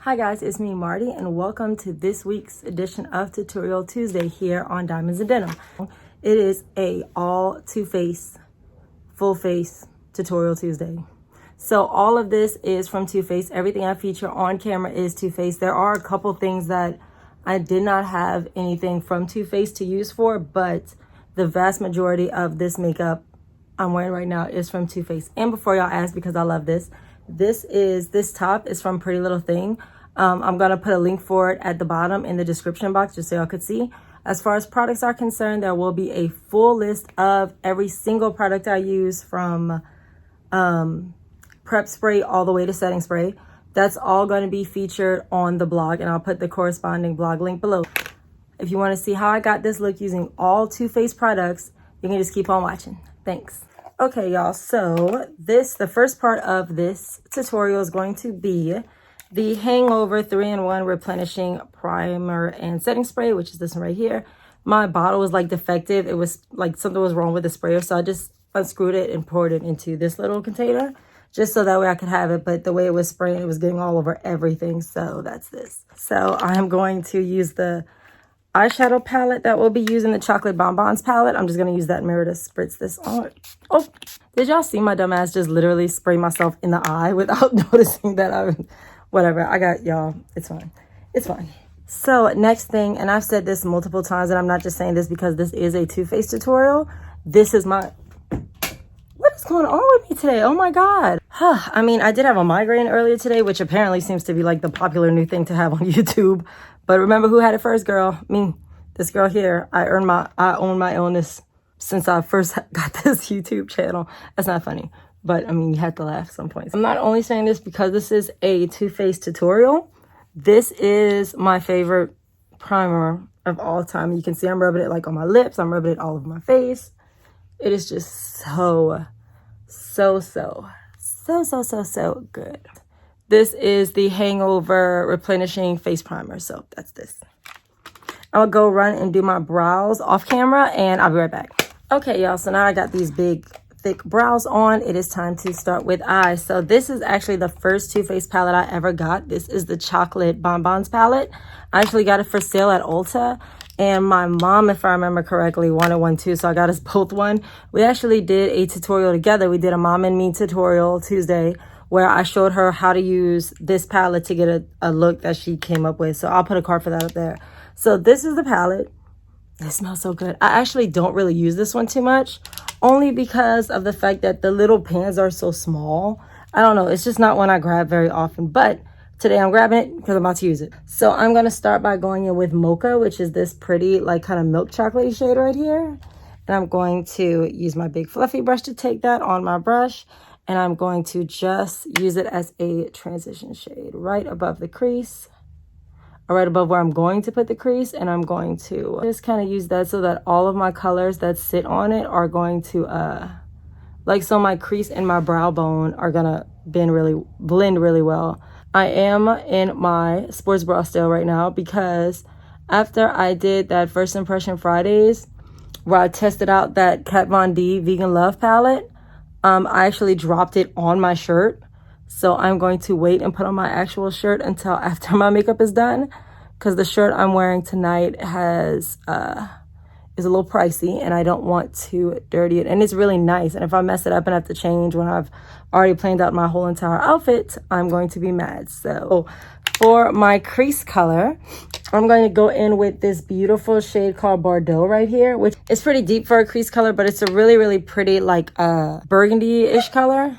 Hi guys, it's me Marty and welcome to this week's edition of Tutorial Tuesday here on Diamonds and Denim. It is a all Too Faced full face tutorial Tuesday. So all of this is from Too Faced. Everything I feature on camera is Too Faced. There are a couple things that I did not have anything from Too Faced to use for, but the vast majority of this makeup I'm wearing right now is from Too Faced. And before y'all ask, because I love this top is from Pretty Little Thing. I'm gonna put a link for it at the bottom in the description box just so y'all could see. As far as products are concerned, there will be a full list of every single product I use from prep spray all the way to setting spray. That's all going to be featured on the blog, and I'll put the corresponding blog link below. If you want to see how I got this look using all Too Faced products, you can just keep on watching. Thanks. Okay, y'all, so the first part of this tutorial is going to be the Hangover 3-in-1 Replenishing Primer and Setting Spray, which is this one right here. My bottle was like defective. It was like something was wrong with the sprayer, so I just unscrewed it and poured it into this little container just so that way I could have it. But the way it was spraying, it was getting all over everything, so that's this. So I'm going to use the eyeshadow palette that we'll be using, the Chocolate Bonbons palette. I'm just going to use that mirror to spritz this on. Oh, did y'all see my dumb ass just literally spray myself in the eye without noticing that whatever, I got y'all. It's fine. It's fine. So next thing, and I've said this multiple times, and I'm not just saying this because this is a Too Faced tutorial. This is my... What is going on with me today? Oh my God. I mean, I did have a migraine earlier today, which apparently seems to be like the popular new thing to have on YouTube. But remember who had it first, girl? Me. This girl here. I own my illness since I first got this YouTube channel. That's not funny. But I mean, you had to laugh at some point. I'm not only saying this because this is a Too Faced tutorial. This is my favorite primer of all time. You can see I'm rubbing it like on my lips. I'm rubbing it all over my face. It is just so good. This is the Hangover Replenishing Face Primer. So that's this. I'll go run and do my brows off camera and I'll be right back. Okay, y'all. So now I got these big thick brows on. It is time to start with eyes. So this is actually the first Too Faced palette I ever got. This is the Chocolate Bonbons palette. I actually got it for sale at Ulta, and my mom, if I remember correctly, wanted one too, so I got us both one. We actually did a tutorial together. We did a Mom and Me tutorial Tuesday where I showed her how to use this palette to get a look that she came up with. So I'll put a card for that up there. So this is the palette. It smells so good. I actually don't really use this one too much, only because of the fact that the little pans are so small. I don't know. It's just not one I grab very often. But today I'm grabbing it because I'm about to use it. So I'm going to start by going in with Mocha, which is this pretty like kind of milk chocolate shade right here. And I'm going to use my big fluffy brush to take that on my brush. And I'm going to just use it as a transition shade right above the crease. Right above where I'm going to put the crease, and I'm going to just kind of use that so that all of my colors that sit on it are going to so my crease and my brow bone are gonna blend really well. I am in my sports bra still right now because after I did that First Impression Fridays where I tested out that Kat Von D Vegan Love palette, I actually dropped it on my shirt. So I'm going to wait and put on my actual shirt until after my makeup is done, because the shirt I'm wearing tonight is a little pricey and I don't want to dirty it. And it's really nice. And if I mess it up and have to change when I've already planned out my whole entire outfit, I'm going to be mad. So for my crease color, I'm going to go in with this beautiful shade called Bordeaux right here, which is pretty deep for a crease color, but it's a really pretty like burgundy-ish color.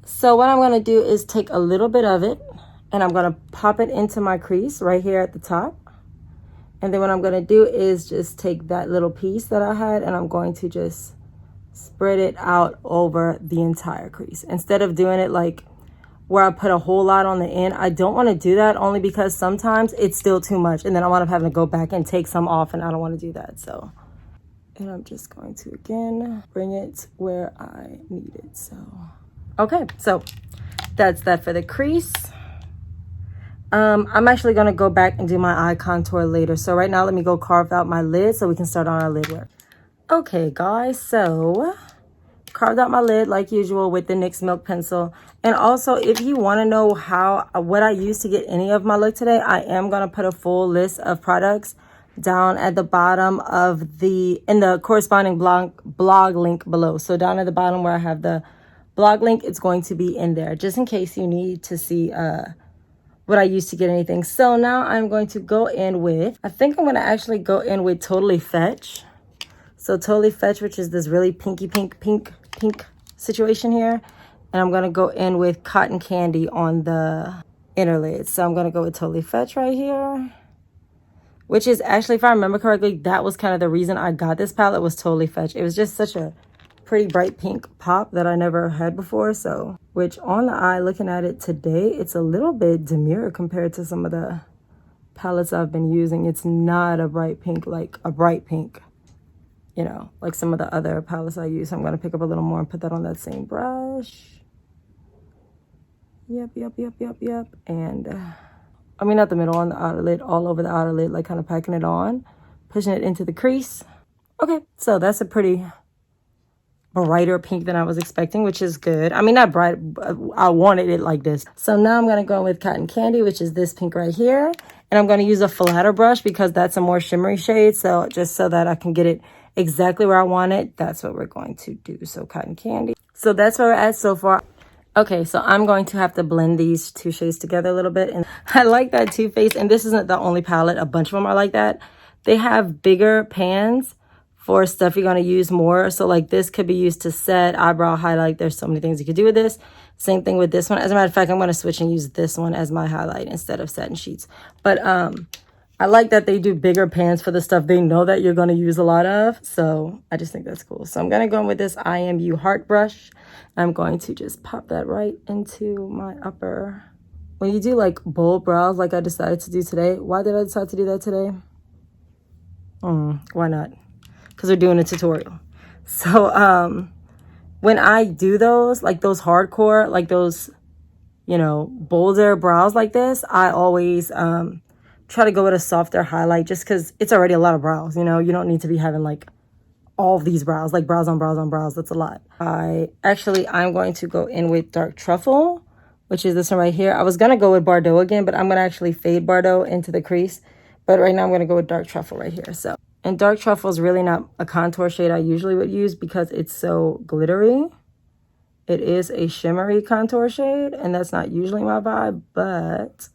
So what I'm going to do is take a little bit of it and I'm going to pop it into my crease right here at the top. And then what I'm going to do is just take that little piece that I had and I'm going to just spread it out over the entire crease. Instead of doing it like where I put a whole lot on the end, I don't want to do that only because sometimes it's still too much and then I want to have to go back and take some off and I don't want to do that. So, and I'm just going to again bring it where I need it. So. Okay, so that's that for the crease. I'm actually going to go back and do my eye contour later. So right now, let me go carve out my lid so we can start on our lid work. Okay, guys, so carved out my lid like usual with the NYX Milk Pencil. And also, if you want to know what I use to get any of my look today, I am going to put a full list of products down at the bottom of in the corresponding blog link below. So down at the bottom where I have the blog link, it's going to be in there just in case you need to see what I use to get anything. So now I'm going to go in with, I think I'm going to actually go in with Totally Fetch. So Totally Fetch, which is this really pinky pink situation here. And I'm going to go in with Cotton Candy on the inner lid. So I'm going to go with Totally Fetch right here. Which is actually, if I remember correctly, that was kind of the reason I got this palette, was Totally Fetch. It was just such a pretty bright pink pop that I never had before. So, which on the eye, looking at it today, it's a little bit demure compared to some of the palettes I've been using. It's not a bright pink, like a bright pink, you know, like some of the other palettes I use. So I'm going to pick up a little more and put that on that same brush. Yep. And I mean, not the middle, on the outer lid, all over the outer lid, like kind of packing it on, pushing it into the crease. Okay, so that's a pretty brighter pink than I was expecting, which is good. I mean, not bright, I wanted it like this. So now I'm going to go with Cotton Candy, which is this pink right here. And I'm going to use a flatter brush because that's a more shimmery shade. So just so that I can get it exactly where I want it, that's what we're going to do. So Cotton Candy. So that's where we're at so far. Okay, so I'm going to have to blend these two shades together a little bit. And I like that Too Faced, and this isn't the only palette. A bunch of them are like that. They have bigger pans for stuff you're going to use more. So like this could be used to set, eyebrow highlight. There's so many things you could do with this. Same thing with this one. As a matter of fact, I'm going to switch and use this one as my highlight instead of satin sheets. But I like that they do bigger pans for the stuff they know that you're going to use a lot of. So I just think that's cool. So I'm going to go in with this IMU Heart Brush. I'm going to just pop that right into my upper. When you do like bold brows like I decided to do today, why did I decide to do that today? Why not? Because we're doing a tutorial. So when I do those, like those hardcore, like those, you know, bolder brows like this, I always try to go with a softer highlight just because it's already a lot of brows. You know, you don't need to be having like all of these brows, like brows on brows on brows. That's a lot. I'm going to go in with Dark Truffle, which is this one right here. I was going to go with Bordeaux again, but I'm going to actually fade Bordeaux into the crease. But right now I'm going to go with Dark Truffle right here. So, and Dark Truffle is really not a contour shade I usually would use because it's so glittery. It is a shimmery contour shade, and that's not usually my vibe. But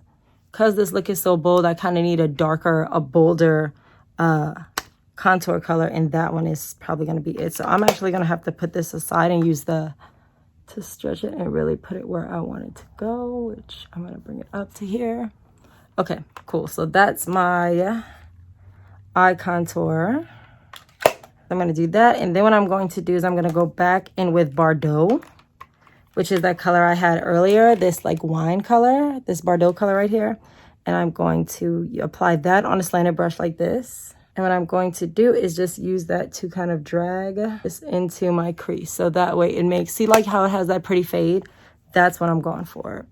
because this look is so bold, I kind of need a bolder contour color, and that one is probably going to be it. So I'm actually going to have to put this aside and use to stretch it and really put it where I want it to go, which I'm going to bring it up to here. Okay, cool. So that's my eye contour. I'm going to do that, and then what I'm going to do is I'm going to go back in with Bordeaux, which is that color I had earlier, this like wine color, this Bordeaux color right here. And I'm going to apply that on a slanted brush like this. And what I'm going to do is just use that to kind of drag this into my crease. So that way it makes, see like how it has that pretty fade? That's what I'm going for,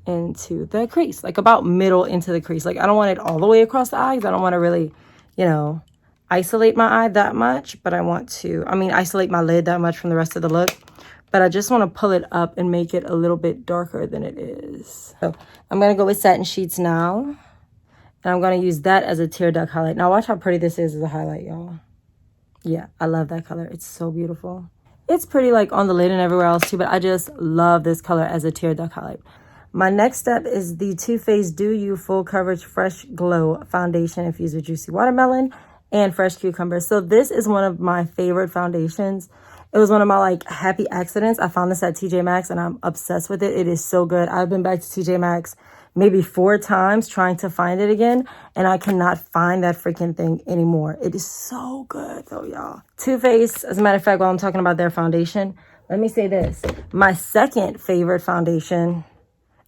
into the crease, like about middle into the crease. Like I don't want it all the way across the eye because I don't want to really, you know, isolate my eye that much. But I want to, isolate my lid that much from the rest of the look. But I just want to pull it up and make it a little bit darker than it is. So I'm going to go with Satin Sheets now. And I'm going to use that as a tear duct highlight. Now watch how pretty this is as a highlight, y'all. Yeah, I love that color. It's so beautiful. It's pretty like on the lid and everywhere else too, but I just love this color as a tear duct highlight. My next step is the Too Faced Do You Full Coverage Fresh Glow Foundation infused with Juicy Watermelon and Fresh Cucumber. So this is one of my favorite foundations. It was one of my like happy accidents. I found this at TJ Maxx and I'm obsessed with it. It is so good. I've been back to TJ Maxx maybe 4 times trying to find it again, and I cannot find that freaking thing anymore. It is so good though, y'all. Too Faced, as a matter of fact, while I'm talking about their foundation, let me say this. My favorite foundation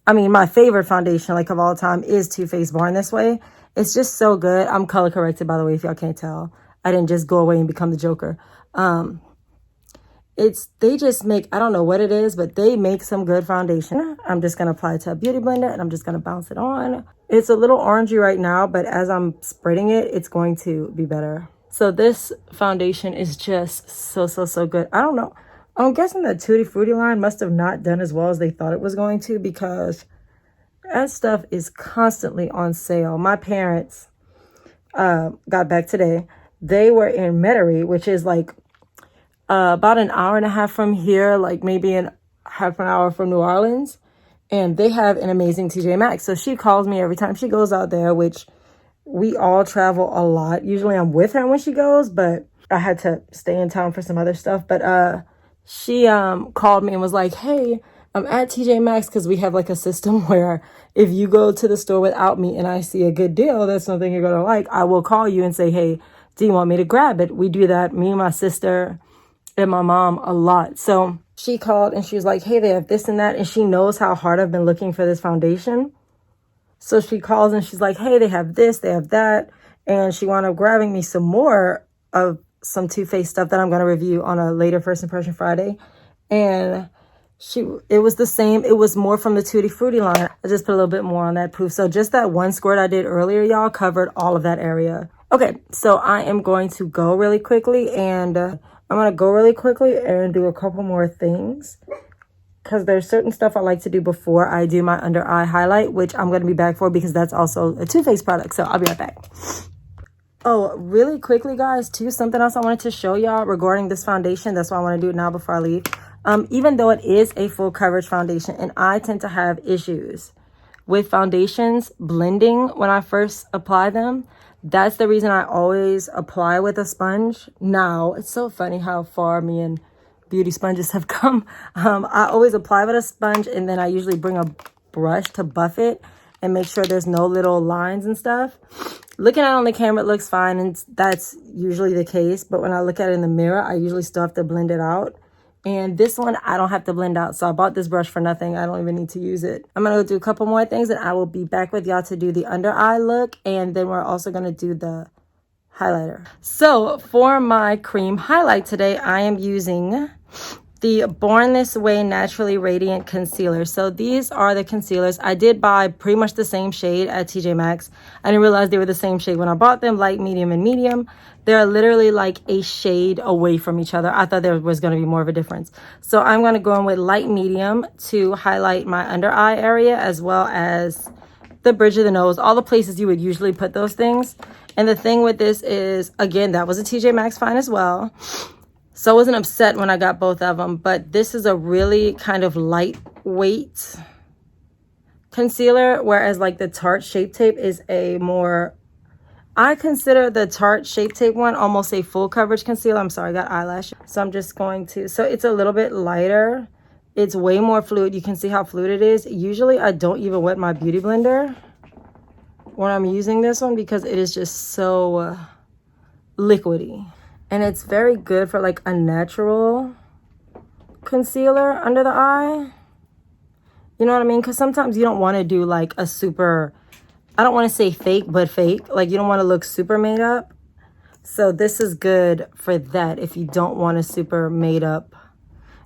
like of all time is Too Faced Born This Way. It's just so good. I'm color corrected, by the way, if y'all can't tell. I didn't just go away and become the Joker. They just make, I don't know what it is, but they make some good foundation. I'm just going to apply it to a beauty blender and I'm just going to bounce it on. It's a little orangey right now, but as I'm spreading it, it's going to be better. So this foundation is just so good. I don't know. I'm guessing the Tutti Frutti line must have not done as well as they thought it was going to, because that stuff is constantly on sale. My parents got back today. They were in Metairie, which is like about an hour and a half from here, like maybe half an hour from New Orleans. And they have an amazing TJ Maxx. So she calls me every time she goes out there, which we all travel a lot. Usually I'm with her when she goes, but I had to stay in town for some other stuff. But she called me and was like, hey, I'm at TJ Maxx, because we have like a system where if you go to the store without me and I see a good deal that's something you're going to like, I will call you and say, hey, do you want me to grab it? We do that, me and my sister and my mom, a lot. So she called and she was like, hey, they have this and that. And she knows how hard I've been looking for this foundation. So she calls and she's like, hey, they have this, they have that. And she wound up grabbing me some more of some Too Faced stuff that I'm going to review on a later First Impression Friday. And it was the same. It was more from the Tutti Frutti line. I just put a little bit more on that poof. So just that one squirt I did earlier, y'all, covered all of that area. Okay, so I am going to go really quickly, and I'm going to go really quickly and do a couple more things, because there's certain stuff I like to do before I do my under eye highlight, which I'm going to be back for because that's also a Too Faced product. So I'll be right back. Oh, really quickly, guys, too, something else I wanted to show y'all regarding this foundation. That's why I want to do it now before I leave. Even though it is a full coverage foundation, and I tend to have issues with foundations blending when I first apply them, that's the reason I always apply with a sponge. Now, it's so funny how far me and beauty sponges have come. I always apply with a sponge, and then I usually bring a brush to buff it and make sure there's no little lines and stuff. Looking at it on the camera, it looks fine, and that's usually the case. But when I look at it in the mirror, I usually still have to blend it out. And this one, I don't have to blend out. So I bought this brush for nothing. I don't even need to use it. I'm going to go do a couple more things, and I will be back with y'all to do the under eye look. And then we're also going to do the highlighter. So for my cream highlight today, I am using the Born This Way Naturally Radiant Concealer. So these are the concealers. I did buy pretty much the same shade at TJ Maxx. I didn't realize they were the same shade when I bought them, light, medium, and medium. They're literally like a shade away from each other. I thought there was going to be more of a difference. So I'm going to go in with light medium to highlight my under eye area, as well as the bridge of the nose, all the places you would usually put those things. And the thing with this is, again, that was a TJ Maxx find as well. So I wasn't upset when I got both of them, but this is a really kind of lightweight concealer, whereas like the Tarte Shape Tape is a more, I consider the Tarte Shape Tape one almost a full coverage concealer. I'm sorry, I got eyelash. So I'm just going to, so it's a little bit lighter. It's way more fluid. You can see how fluid it is. Usually I don't even wet my beauty blender when I'm using this one, because it is just so liquidy. And it's very good for like a natural concealer under the eye. You know what I mean? Because sometimes you don't want to do like a super, I don't want to say fake, but fake. Like you don't want to look super made up. So this is good for that if you don't want a super made up.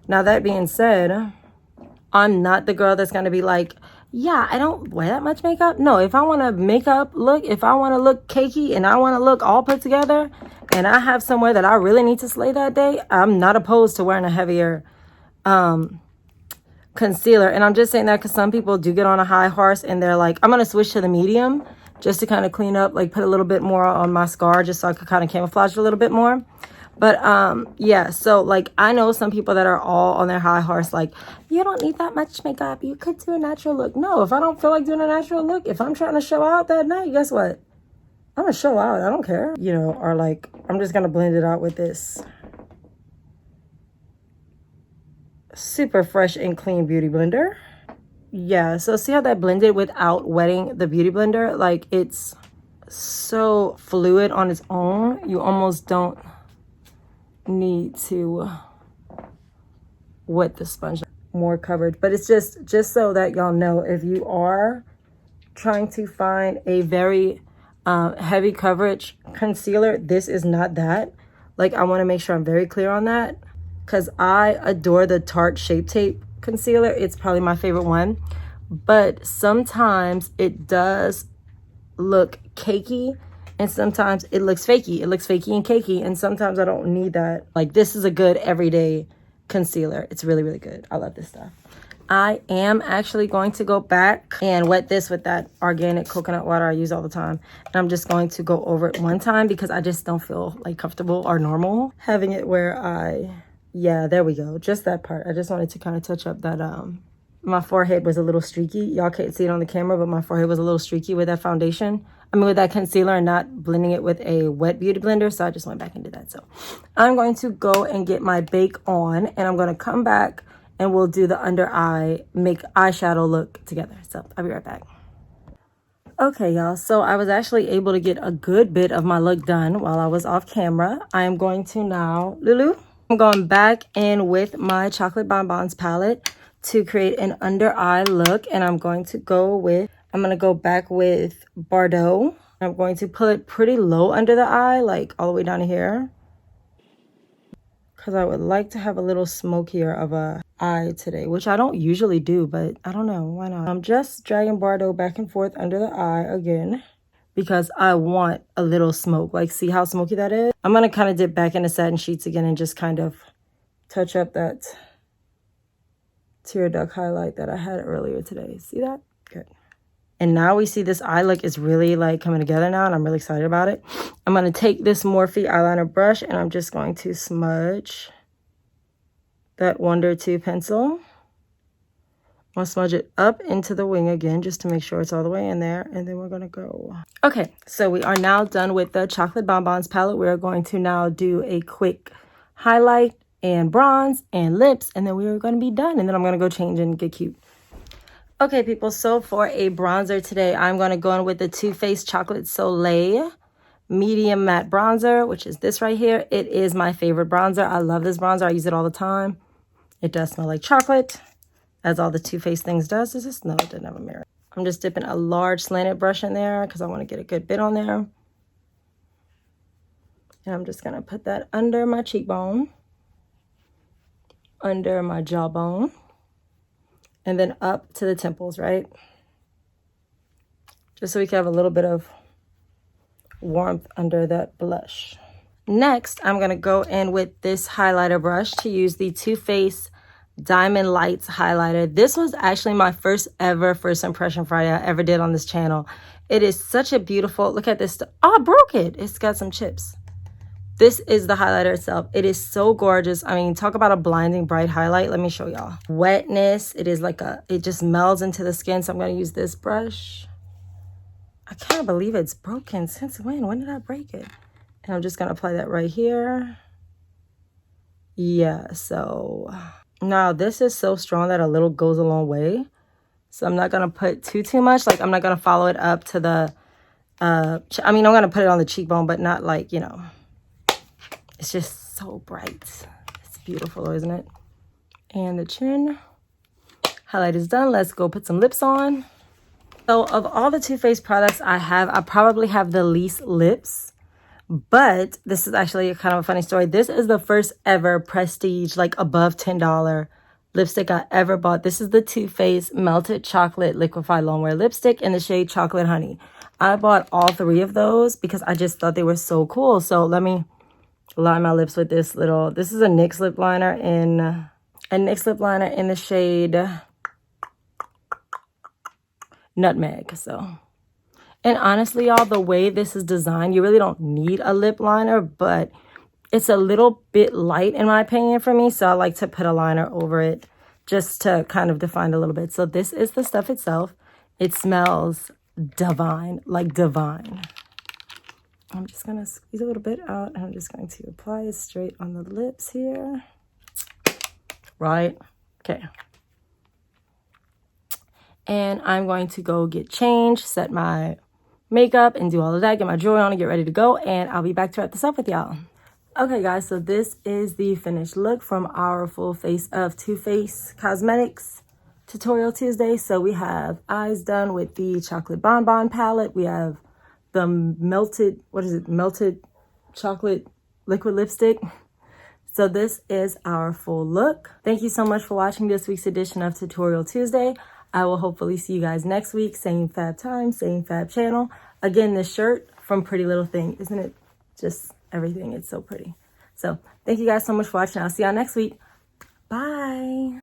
Now that being said, I'm not the girl that's going to be like, yeah, I don't wear that much makeup. No, if I want a makeup look, if I want to look cakey and I want to look all put together, and I have somewhere that I really need to slay that day, I'm not opposed to wearing a heavier concealer. And I'm just saying that because some people do get on a high horse and they're like, I'm going to switch to the medium just to kind of clean up, like put a little bit more on my scar just so I could kind of camouflage it a little bit more. But yeah, so like I know some people that are all on their high horse, like, you don't need that much makeup, you could do a natural look. No, if I don't feel like doing a natural look, if I'm trying to show out that night, guess what? I'm gonna show out. I don't care, you know. Or like, I'm just gonna blend it out with this super fresh and clean beauty blender. Yeah, so see how that blended without wetting the beauty blender? Like, it's so fluid on its own. You almost don't need to wet the sponge. More coverage, but it's just so that y'all know, if you are trying to find a very heavy coverage concealer, this is not that. Like, I want to make sure I'm very clear on that, because I adore the Tarte Shape Tape concealer. It's probably my favorite one, but sometimes it does look cakey and sometimes it looks fakey. It looks fakey and cakey, and sometimes I don't need that. Like, this is a good everyday concealer. It's really, really good. I love this stuff. I am actually going to go back and wet this with that organic coconut water I use all the time. And I'm just going to go over it one time because I just don't feel like comfortable or normal having it where yeah, there we go. Just that part. I just wanted to kind of touch up that, my forehead was a little streaky. Y'all can't see it on the camera, but my forehead was a little streaky with that foundation. I mean, with that concealer and not blending it with a wet beauty blender. So I just went back and did that. So I'm going to go and get my bake on and I'm going to come back and we'll do the under eye, make eyeshadow look together. So I'll be right back. Okay, y'all. So I was actually able to get a good bit of my look done while I was off camera. I am going to now, Lulu, I'm going back in with my Chocolate Bonbons palette to create an under eye look. And I'm going to go back with Bordeaux. I'm going to put it pretty low under the eye, like all the way down here. Because I would like to have a little smokier of a eye today, which I don't usually do, but I don't know, why not? I'm just dragging Bordeaux back and forth under the eye again because I want a little smoke. Like, see how smoky that is? I'm going to kind of dip back into Satin Sheets again and just kind of touch up that tear duct highlight that I had earlier today. See that? Good. And now we see this eye look is really like coming together now, and I'm really excited about it. I'm going to take this Morphe eyeliner brush and I'm just going to smudge that Wonder 2 pencil. I'm going to smudge it up into the wing again just to make sure it's all the way in there. And then we're going to go. Okay, so we are now done with the Chocolate Bonbons palette. We're going to now do a quick highlight and bronze and lips. And then we are going to be done. And then I'm going to go change and get cute. Okay, people, so for a bronzer today, I'm going to go in with the Too Faced Chocolate Soleil Medium Matte Bronzer, which is this right here. It is my favorite bronzer. I love this bronzer. I use it all the time. It does smell like chocolate, as all the Too Faced things does. Is this? No, it doesn't have a mirror. I'm just dipping a large slanted brush in there because I want to get a good bit on there. And I'm just going to put that under my cheekbone, under my jawbone, and then up to the temples, right? Just so we can have a little bit of warmth under that blush. Next, I'm going to go in with this highlighter brush to use the Too Faced Diamond Lights highlighter. This was actually my first impression Friday I ever did on this channel. It is such a beautiful, look at this. Oh, I broke it. It's got some chips. This is the highlighter itself. It is so gorgeous. I mean, talk about a blinding bright highlight. Let me show y'all. Wetness. It is like it just melds into the skin. So I'm going to use this brush. I can't believe it's broken. Since when? When did I break it? And I'm just going to apply that right here. Yeah, so now this is so strong that a little goes a long way. So I'm not going to put too much. Like, I'm not going to follow it up to the, I mean, I'm going to put it on the cheekbone, but not like, you know. It's just so bright. It's beautiful, isn't it? And the chin. Highlight is done. Let's go put some lips on. So of all the Too Faced products I probably have the least lips. But this is actually a kind of a funny story. This is the first ever prestige, like above $10 lipstick I ever bought. This is the Too Faced Melted Chocolate Liquefied Longwear Lipstick in the shade Chocolate Honey. I bought all 3 of those because I just thought they were so cool. So let me line my lips with this little, this is a NYX lip liner in the shade Nutmeg. So, and honestly, y'all, the way this is designed, you really don't need a lip liner, but it's a little bit light in my opinion for me. So I like to put a liner over it just to kind of define a little bit. So this is the stuff itself. It smells divine, like divine. I'm just going to squeeze a little bit out and I'm just going to apply it straight on the lips here. Right? Okay. And I'm going to go get changed, set my makeup and do all of that, get my jewelry on and get ready to go. And I'll be back to wrap this up with y'all. Okay, guys, so this is the finished look from our full face of Too Faced Cosmetics Tutorial Tuesday. So we have eyes done with the Chocolate Bonbon palette. We have the melted chocolate liquid lipstick. So this is our full look. Thank you so much for watching this week's edition of Tutorial Tuesday. I will hopefully see you guys next week. Same fab time, same fab channel. Again, this shirt from Pretty Little Thing. Isn't it just everything? It's so pretty. So thank you guys so much for watching. I'll see y'all next week. Bye.